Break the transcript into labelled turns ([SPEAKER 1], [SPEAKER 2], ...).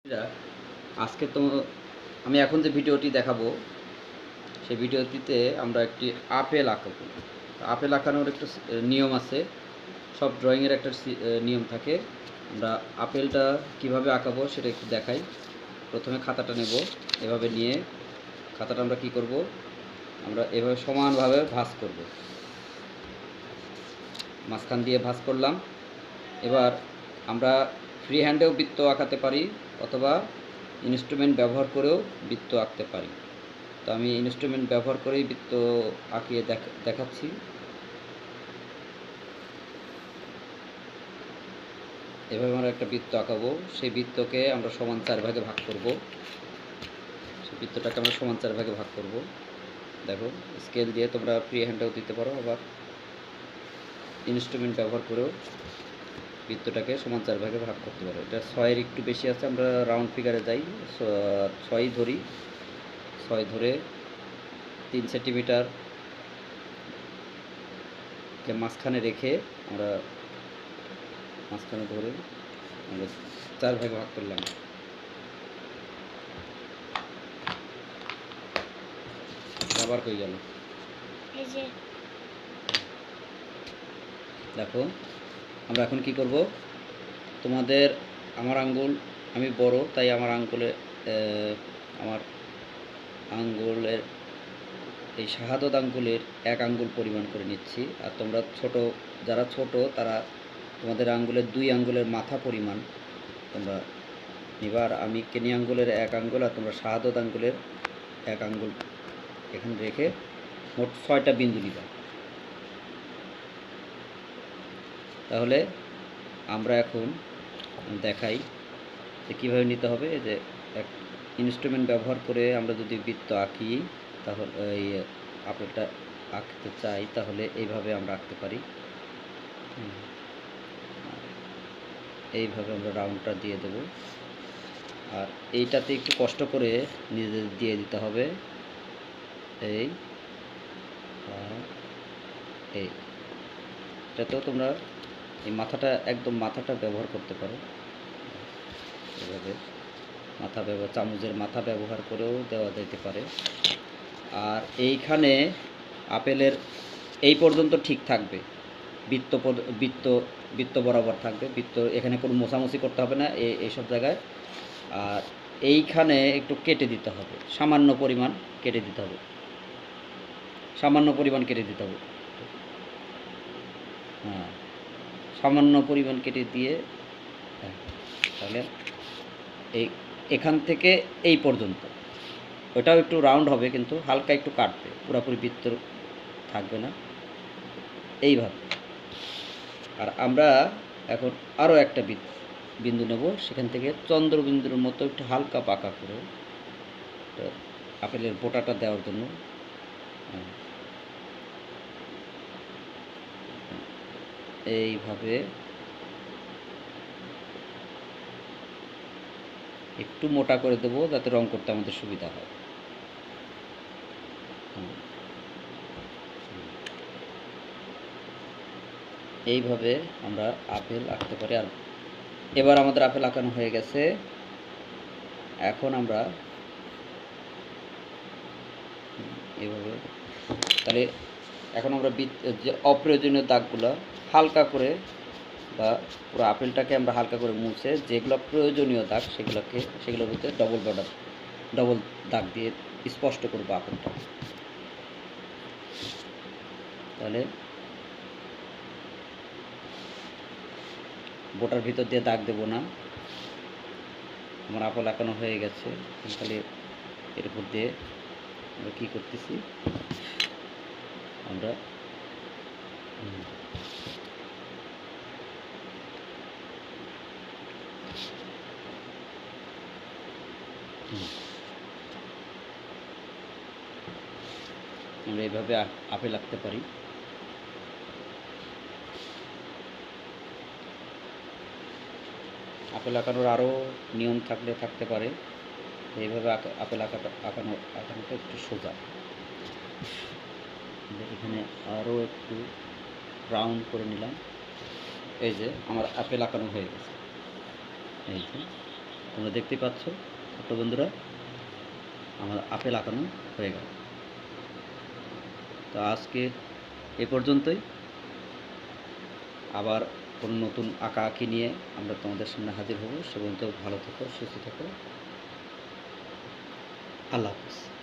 [SPEAKER 1] আজকে তো আমি এখন যে ভিডিওটি দেখাবো সেই ভিডিওটিতে আমরা একটি আপেল আঁকাবো। আপেল আঁকানোর একটা নিয়ম আছে, সব ড্রয়িংয়ের একটা নিয়ম থাকে। আমরা আপেলটা কিভাবে আঁকাবো সেটা একটু দেখাই। প্রথমে খাতাটা নেব, এভাবে নিয়ে খাতাটা আমরা কি করব, আমরা এভাবে সমানভাবে ভাঁজ করব, মাঝখান দিয়ে ভাঁজ করলাম। এবার আমরা ফ্রি হ্যান্ডেও বৃত্ত আঁকাতে পারি অথবা ইনস্ট্রুমেন্ট ব্যবহার করেও বৃত্ত আঁকতে পারি। তো আমি ইনস্ট্রুমেন্ট ব্যবহার করেই বৃত্ত আঁকিয়ে দেখাচ্ছি। এভাবে আমরা একটা বৃত্ত আঁকাবো, সেই বৃত্তকে আমরা সমান 4 ভাগে ভাগ করব। সেই বৃত্তটাকে আমরা সমান 4 ভাগে ভাগ করব। দেখো, স্কেল দিয়ে তোমরা ফ্রি হ্যান্ডেও দিতে পারো, আবার ইনস্ট্রুমেন্ট ব্যবহার করেও বৃত্তটাকে সমান 4 ভাগে ভাগ করতে পারো। এটা 6-এর একটু বেশি আছে, আমরা রাউন্ড ফিগারে যাই, 6 ধরি। 6 ধরে 3 সেন্টিমিটার কে মাঝখানে রেখে আমরা মাঝখানে ধরে আমরা 4 ভাগে ভাগ করলাম। আবার কই গেল, দেখো আমরা এখন কি করব, তোমাদের আমার আঙ্গুল, আমি বড় তাই আমার আঙ্গুলের এই শাহাদত আঙ্গুলের 1 আঙ্গুল পরিমাণ করে নিচ্ছি। আর তোমরা যারা ছোট তারা তোমাদের আঙ্গুলের 2 আঙ্গুলের মাথা পরিমাণ তোমরা নিবা। আর আমি কেনি আঙ্গুলের 1 আঙ্গুল আর তোমরা শাহাদত আঙ্গুলের 1 আঙ্গুল এখানে রেখে মোট 6টা বিন্দু নিবা। তাহলে আমরা এখন দেখাই যে কীভাবে নিতে হবে। যে এক ইনস্ট্রুমেন্ট ব্যবহার করে আমরা যদি বৃত্ত আঁকি, তাহলে এই আপেলটা আঁকতে চাই তাহলে এইভাবে আমরা আঁকতে পারি। এইভাবে আমরা রাউন্ডটা দিয়ে দেব। আর এইটাতে একটু কষ্ট করে নিজে দিয়ে দিতে হবে। এটাতেও তোমরা এই মাথাটা ব্যবহার করতে পারো। এভাবে চামচের মাথা ব্যবহার করেও দেওয়া যেতে পারে। আর এইখানে আপেলের এই পর্যন্ত ঠিক থাকবে, বৃত্ত বরাবর থাকবে। বৃত্ত এখানে কোনো মোছামুছি করতে হবে না এইসব জায়গায়। আর এইখানে একটু কেটে দিতে হবে, সামান্য পরিমাণ কেটে দিতে হবে। হ্যাঁ, সামান্য পরিমাণ কেটে দিয়ে, তাহলে এখান থেকে এই পর্যন্ত, ওটাও একটু রাউন্ড হবে কিন্তু হালকা একটু কাটবে, পুরোপুরি বৃত্ত থাকবে না, এইভাবে। আর আমরা এখন আরও একটা বিন্দু নেব, সেখান থেকে চন্দ্রবিন্দুর মতো একটু হালকা পাকা করে আপেলের বোটাটা দেওয়ার জন্য এইভাবে একটু মোটা করে দেবো যাতে রং করতে আমাদের সুবিধা হয়। এইভাবে আমরা আপেল আঁকতে পারি। আর এবার আমাদের আপেল আঁকানো হয়ে গেছে। এখন আমরা এইভাবে, তাহলে এখন আমরা যে অপ্রয়োজনীয় দাগগুলো হালকা করে, বা পুরো আপেলটাকে আমরা হালকা করে মুছে যেগুলো প্রয়োজনীয় দাগ সেগুলোর ভিতরে ডবল দাগ দিয়ে স্পষ্ট করবো আপেলটা। তাহলে বোটার ভিতর দিয়ে দাগ দেবো না। আমার আপেল আঁকানো হয়ে গেছে। তাহলে এর উপর দিয়ে আমরা কী করতেছি, আমরা এইভাবে আপেল আঁকতে পারি। আপেল আঁকানোর আরও নিয়ম থাকতে পারে। এইভাবে আপেল আঁকানোটা একটু সোজা। এখানে আরও একটু রাউন্ড করে নিলাম। এই যে আমার আপেল আঁকানো হয়ে গেছে। এই যে তোমরা দেখতে পাচ্ছ ছোট্ট বন্ধুরা, আমার আপেল আঁকানো হয়ে গেল। তো আজকে এ পর্যন্তই। আবার কোনো নতুন আঁকা আঁকি নিয়ে আমরা তোমাদের সামনে হাজির হব। সে পর্যন্ত ভালো থেকো, সুস্থ থেকো। আল্লাহ হাফিজ।